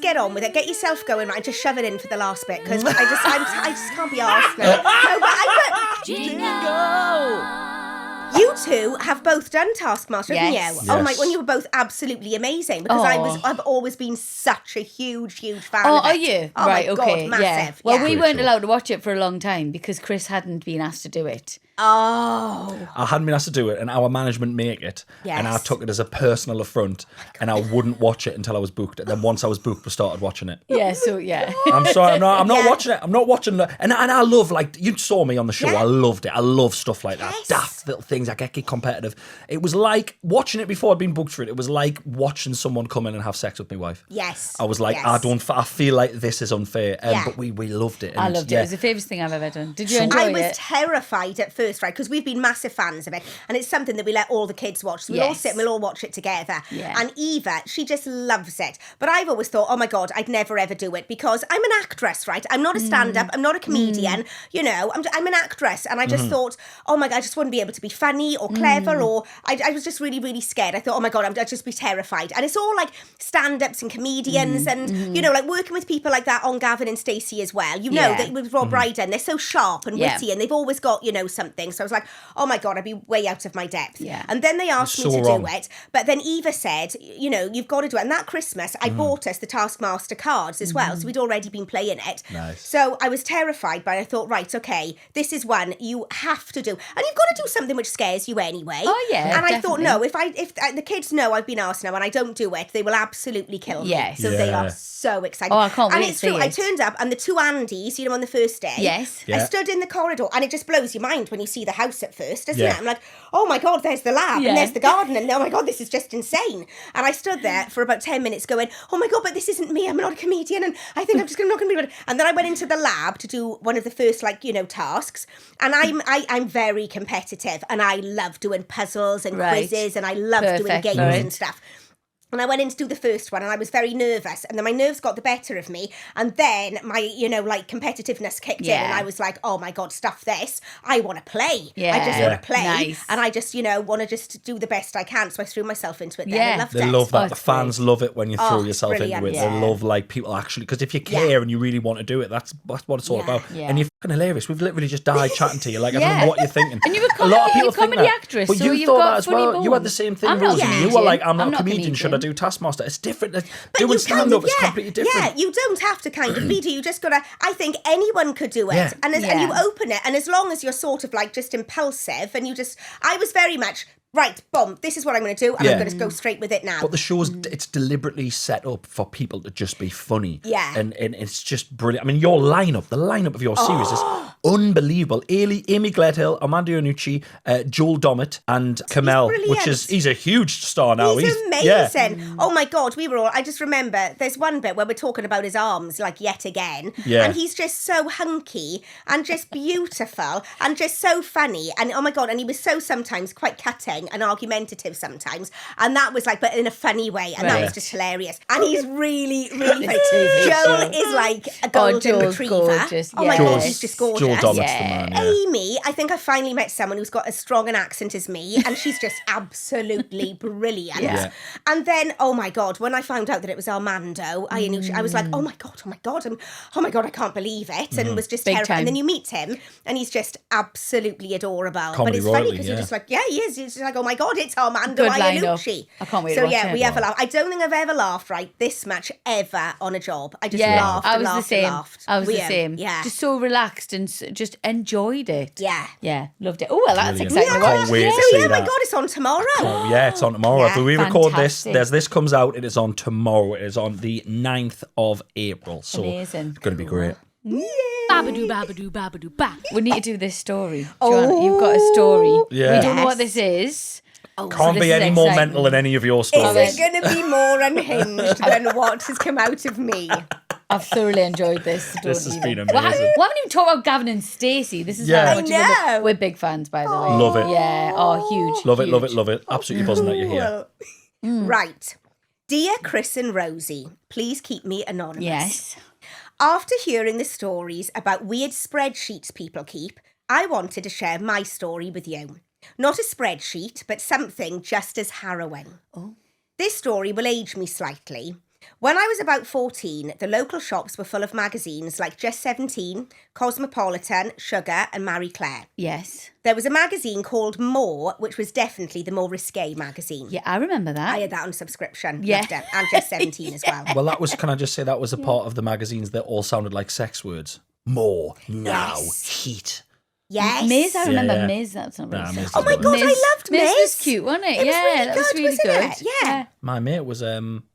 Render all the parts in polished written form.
get on with it. Get yourself going, right? And just shove it in for the last bit because I just can't be arsed now. No, but Jingle! you two have both done Taskmaster, haven't you? Yes. Oh my! When you were both absolutely amazing because I've always been such a huge fan. Oh, of it. are you? Oh right, my okay. God, massive. Well, yeah. we weren't allowed to watch it for a long time because Chris hadn't been asked to do it. Oh. I hadn't been asked to do it, and our management make it, and I Yes. took it as a personal affront, and I wouldn't watch it until I was booked. And then once I was booked, we started watching it. Yeah, so yeah. I'm sorry, I'm not Yeah. watching it. I'm not watching it. And I love, like, you saw me on the show. Yeah. I loved it. I love stuff like that. Yes. Daft little things. I get competitive. It was like watching it before I'd been booked for it. It was like watching someone come in and have sex with my wife. Yes. I was like, yes. I feel like this is unfair. Yeah. But we loved it. I And, loved it. yeah. It was the favourite thing I've ever done. Did you enjoy I was it? terrified at first, right? Because we've been massive fans of it, and it's something that we let all the kids watch. So we'll all Yes. sit and we'll all watch it together. Yeah. And Eva, she just loves it. But I've always thought, oh my God, I'd never ever do it because I'm an actress, right? I'm not a stand-up. I'm not a comedian. You know, I'm an actress, and I just thought, oh my God, I just wouldn't be able to be funny or clever, or I was just really, really scared. I thought, oh my God, I'd just be terrified. And it's all like stand-ups and comedians, and you know, like working with people like that on Gavin and Stacey as well. You know, Yeah. that with Rob Brydon, they're so sharp and Yeah. witty, and they've always got, you know, something. So I was like, oh my God, I'd be way out of my depth. Yeah. And then they asked You're me so to wrong. do it. But then Eva said, you know, you've got to do it. And that Christmas, I bought us the Taskmaster cards as well. So we'd already been playing it. Nice. So I was terrified, but I thought, right, okay, this is one you have to do. And you've got to do something which scares you anyway. Oh, yeah, And I thought, definitely. no, if the kids know I've been asked now and I don't do it, they will absolutely kill me. Yes. So they Yeah. are so excited. Oh, I can't And wait it's to true. see I it. turned up and the two Andys, you know, on the first day. Yes. Yeah. I stood in the corridor, and it just blows your mind when you see the house at first, doesn't Yeah. it? I'm like, oh my God, there's the lab, Yeah. and there's the garden, and oh my God, this is just insane. And I stood there for about 10 minutes going, oh my God, but this isn't me, I'm not a comedian, and I think I'm just not going to be able to. And then I went into the lab to do one of the first, like, you know, tasks, and I'm very competitive, and I love doing puzzles and Right. quizzes, and I love doing Perfect, games right. and stuff. And I went in to do the first one, and I was very nervous, and then my nerves got the better of me, and then my, you know, like, competitiveness kicked in, Yeah. and I was like, oh my God, stuff this. I want to play. Yeah. I just Yeah. want to play. Nice. And I just, you know, want to just do the best I can. So I threw myself into it then. Yeah. I loved They it. love that. Oh, The it's fans love it when you throw Oh, yourself brilliant. into it. Yeah. They love, like, people actually, because if you care and you really want to do it, that's what it's all Yeah. about. Yeah. And you're fucking hilarious. We've literally just died chatting to you. Like, I don't Yeah. know what you're thinking. And you're a lot of people you're a think comedy that. actress, But so you you've thought got that as funny well. You had the bones. same thing, I'm not a Rosie. You were comedian. like, I'm not a not comedian. Should I do Taskmaster? It's different. But Doing you stand up kind is of, completely different. Yeah, you don't have to kind of be, do you? Just gotta, I think anyone could do it. Yeah. And you Yeah. open it, and as long as you're sort of like just impulsive, and I was very much, right, boom, this is what I'm going to do, and Yeah. I'm going to go straight with it now. But the show's it's deliberately set up for people to just be funny. Yeah. And it's just brilliant. I mean, the lineup of your series is unbelievable. Amy Gledhill, Amanda Iannucci, Joel Dommett, and Kamel, brilliant. he's a huge star now. He's yeah. amazing. Oh my God, I just remember there's one bit where we're talking about his arms, like, yet again. Yeah. And he's just so hunky and just beautiful and just so funny. And oh my God, and he was so sometimes quite cutting and argumentative sometimes. And that was like, but in a funny way. And that Right. was just hilarious. And he's really, really funny. TV Joel show. is like a golden Joel's retriever. gorgeous, Oh my God, yes. he's just gorgeous. Joel Dommett's Yeah. the man. Yeah. Amy, I think I finally met someone who's got as strong an accent as me, and she's just absolutely brilliant. Yeah. And then, oh my God, when I found out that it was Armando, I was like, oh my God, I can't believe it, and was just Big terrified. time. And then you meet him, and he's just absolutely adorable. But Comedy it's funny royalty, because yeah. you're just like, yeah, he is. He's just like, oh my God, it's Armando Good lineup. Iannucci. I can't wait So to watch yeah, it. we have a laugh. I don't think I've ever laughed this much ever on a job. I just Yeah, laughed I and was the laughed same. and laughed. I was the Weird. same. Yeah. Just so relaxed and just enjoyed it. Yeah. Yeah, loved it. Oh, well, that's Brilliant. exciting. I can't wait to So see yeah, my that. God, it's on tomorrow. Oh, yeah, it's on tomorrow. Yeah, If we record fantastic. this, this comes out, it is on tomorrow. It is on the 9th of April. So Amazing. it's going to be great. Babadoo, babadoo, babadoo, ba. We need to do this story. Joanna, you've got a story. Yeah. We don't know what Yes. this is. Can't this be is any more exciting. mental than any of your Is stories. it going to be more unhinged than what has come out of me? I've thoroughly enjoyed this. This has been We haven't amazing. even talked about Gavin and Stacey. This is Yeah. how much I know. we're big fans, by the way. Love it. Yeah. Oh, huge. Love it, huge. love it, love it. Absolutely buzzing that you're here. Well, Right. Dear Chris and Rosie, please keep me anonymous. Yes. After hearing the stories about weird spreadsheets people keep, I wanted to share my story with you. Not a spreadsheet, but something just as harrowing. Oh. This story will age me slightly. When I was about 14, the local shops were full of magazines like Just 17, Cosmopolitan, Sugar and Marie Claire. Yes. There was a magazine called More, which was definitely the more risque magazine. Yeah, I remember that. I had that on subscription. Yeah. Loved it. And Just 17 as well. Well, that was, can I just say, that was a part of the magazines that all sounded like sex words. More, now, Yes. heat. Yes. Miz, I remember Yeah. Miz. That's not really Nah, sex. Miz Oh my doesn't God, work. I loved Miz. Miz was cute, wasn't it? It was Yeah, really that was good, really wasn't good. it? Yeah. My mate was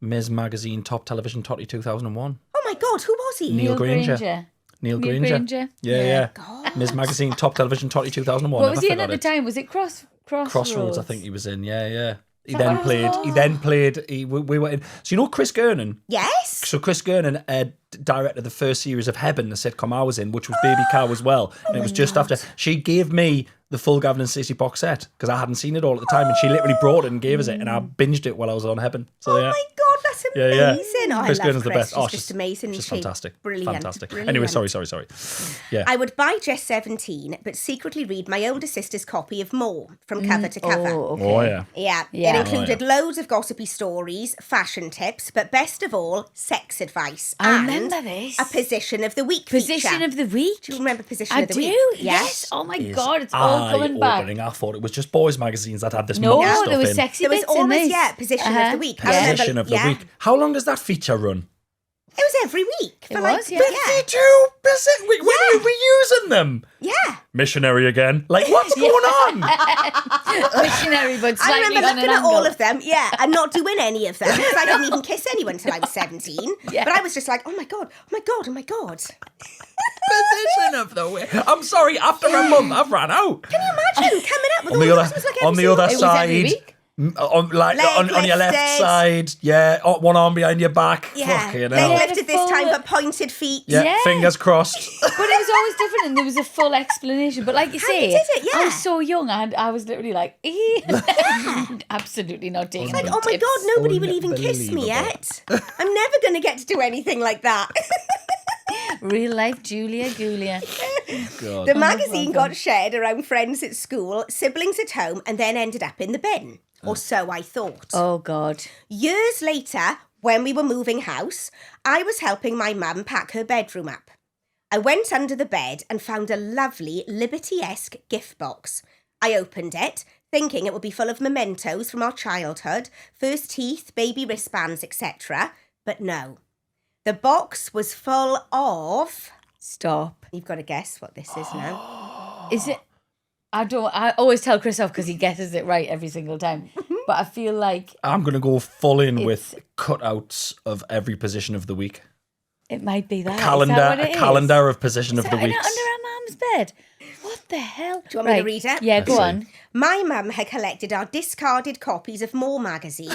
Ms. Magazine Top Television Totty 2001. Oh my God, who was he? Neil Granger. Neil Granger. Granger. Yeah. God. Ms. Magazine Top Television Totty 2001. What was Never he in at forgot the it. time? Was it Crossroads, I think he was in. Yeah. He that then what it was played. He called? then played. We were in. So you know Chris Gernon. Yes. So Chris Gernon directed the first series of Heaven, the sitcom I was in, which was Baby Cow as well. And it was just after she gave me the full Gavin and Stacey box set because I hadn't seen it all at the time, and she literally brought it and gave us it, and I binged it while I was on Heaven. So Oh yeah. my God, that's Yeah. amazing. Oh, Chris I love Gernon's the Chris. best. Oh, She's just amazing. Just isn't she? fantastic. Brilliant. Fantastic. Brilliant. Anyway, sorry. Yeah. I would buy Just 17, but secretly read my older sister's copy of More from cover to cover. Oh, okay. Oh yeah. Yeah, Yeah. it included loads of gossipy stories, fashion tips, but best of all, sex advice. I and remember this. a position of the week Position feature. of the week. Do you remember position I of the do. week? Yes. Oh my Is God, it's all coming back. eye-opening. I thought it was just boys' magazines that had this No, much stuff there was in. sexy There was bits in always, this. position of the week. I Position remember, of the week. How long does that feature run? It was every week. It for was, yeah. 52%. When are we using them? Yeah. Missionary again. Like, what's going on? Missionary, but I slightly remember on looking an at all angle. of them, and not doing any of them because I didn't even kiss anyone until I was 17. Yeah. But I was just like, oh my God. Position of the week. I'm sorry, after a month, I've ran out. Can you imagine coming up with On all the those? other, It was like on the every other single- It was every side, week? on your left lifted. side, one arm behind your back. Yeah, Fucking leg hell. lifted this Full- time, but pointed feet. Yeah, Yeah. fingers crossed. But it was always different, and there was a full explanation. But like you How say, you did it, I yeah. was so young, and I was literally like, absolutely not taking Like, any oh my tips. God, nobody will even kiss me Unbelievable. yet. I'm never going to get to do anything like that. Real life Julia Gulia. God. The magazine got shared around friends at school, siblings at home, and then ended up in the bin. Or so I thought. Oh God. Years later, when we were moving house, I was helping my mum pack her bedroom up. I went under the bed and found a lovely Liberty-esque gift box. I opened it, thinking it would be full of mementos from our childhood, first teeth, baby wristbands, etc. But no. The box was full of... Stop. You've got to guess what this is now. Is it? I always tell Chris off because he guesses it right every single time. But I feel like I'm going to go full in with cutouts of every position of the week. it might be that. Calendar, Is that what a it is? calendar of position Is of that the in- weeks. under our mum's bed. What the hell? Do you want me to read it? Yeah, go Let's on. My mum had collected our discarded copies of More magazine,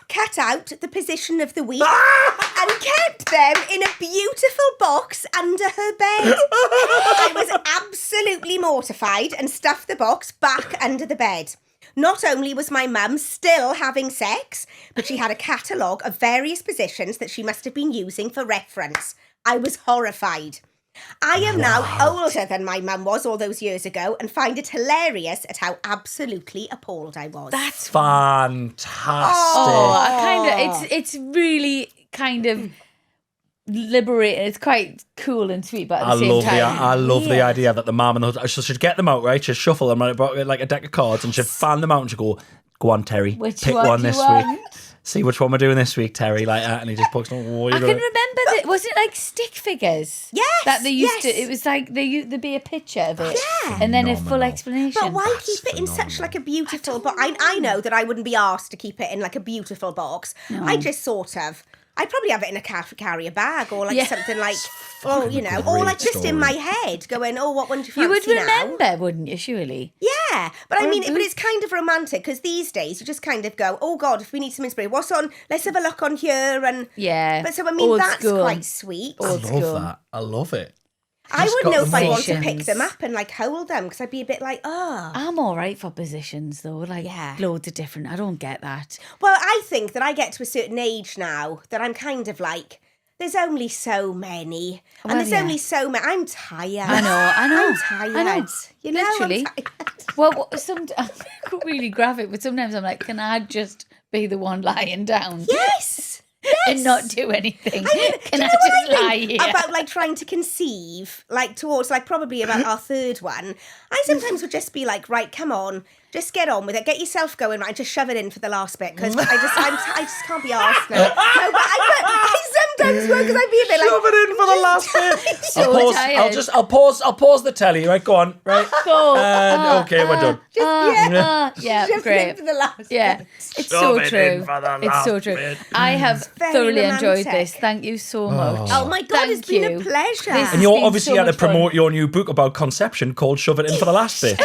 cut out the position of the week, and kept them in a beautiful box under her bed. I was absolutely mortified and stuffed the box back under the bed. Not only was my mum still having sex, but she had a catalogue of various positions that she must have been using for reference. I was horrified. I am now older than my mum was all those years ago and find it hilarious at how absolutely appalled I was. That's Fantastic. it's really kind of liberating. It's quite cool and sweet, but at the same time, I love the idea that the mum and the husband, so she'd get them out, right? She'd shuffle them like a deck of cards, and she'd fan them out, and she'd go, "Go on, Terry, Which pick one one do you this want?" week. See which one we're doing this week, Terry." Like that, and he just pokes them. Oh, I can remember that. Was it like stick figures? Yes, that they used yes. to. It was like there'd be a picture of it, Yeah. and then a full Phenomenal. explanation. But why That's keep it in such phenomenal. like a beautiful box? I know that I wouldn't be asked to keep it in like a beautiful box. I just sort of... I'd probably have it in a carrier bag or like Yeah. something like, oh, you know, or great like just in story. my head going, oh, what one do you fancy You would now? remember, wouldn't you? Surely. Yeah, but I Or a mean, but book. it's kind of romantic because these days you just kind of go, oh God, if we need some inspiration, what's on? Let's have a look on here and Yeah. But so I mean, Old that's school. quite sweet. I Old love school. that. I love it. I Just would got know the if I want to pick positions. them up and like hold them because I'd be a bit like, oh. I'm all right for positions though. Like Yeah. loads of different. I don't get that. Well, I think that I get to a certain age now that I'm kind of like, there's only so many. And Well, there's yeah. only so many. I'm tired. I know. I'm tired. I know. You know, Literally. I'm tired. Well, really graphic, but sometimes I'm like, can I just be the one lying down? Yes. and not do anything. Can I Do you know just what I lie think here? about like trying to conceive, like towards like probably about our third one? I sometimes would just be like, right, come on, just get on with it, get yourself going, right? Just shove it in for the last bit because I just can't be arsed now. No, but I sometimes will because I'd be a bit like, Shove it in for the last bit. So tired. I'll pause the telly. Right, go on. Right. Go. And okay, we're done. Yeah, shove it in great. for the last Yeah, bit. it's Shove so it true. in for the It's last so true. bit. I have very thoroughly enjoyed romantic. this. Thank you so much. Oh my God, Thank it's been a you. pleasure. This And you It's been obviously so had to much fun. promote your new book about conception called Shove It In for the Last Bit. Do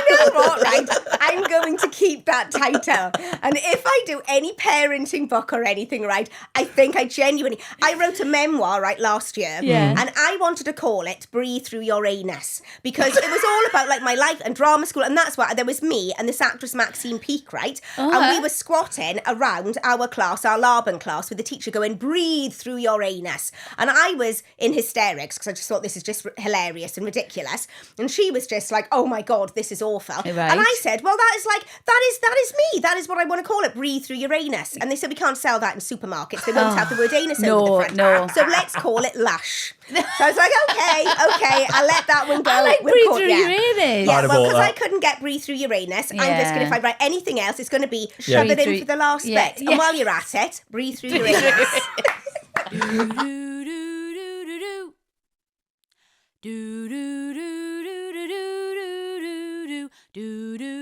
you know what, right? I'm going to keep that title. And if I do any parenting book or anything, right, I think I wrote a memoir, right, last year. Yeah. And I wanted to call it Breathe Through Your Anus because it was all about like my life and drama school. And that's why there was me and this actress Maxine Peake, right? And we were squatting around our class, our Laban class, with the teacher going, breathe through your anus. And I was in hysterics because I just thought this is just hilarious and ridiculous. And she was just like, oh my God, this is awful. Right. And I said, well, that is me. That is what I want to call it, breathe through your anus. And they said, we can't sell that in supermarkets. They won't have the word anus over the front. No. So let's call it Lush. So I was like, okay, I'll let that one go. I like We'll breathe call- through yeah. your anus. Yeah, I'd have well, bought because I that. couldn't get breathe through your anus, I'm just Yeah. going to, if I write anything else, it's going to be Yeah. shove it in Breathe for the last yeah, bit. yeah. And while you're at it, breathe through your anus. Do do do do do do do do do do do do do do do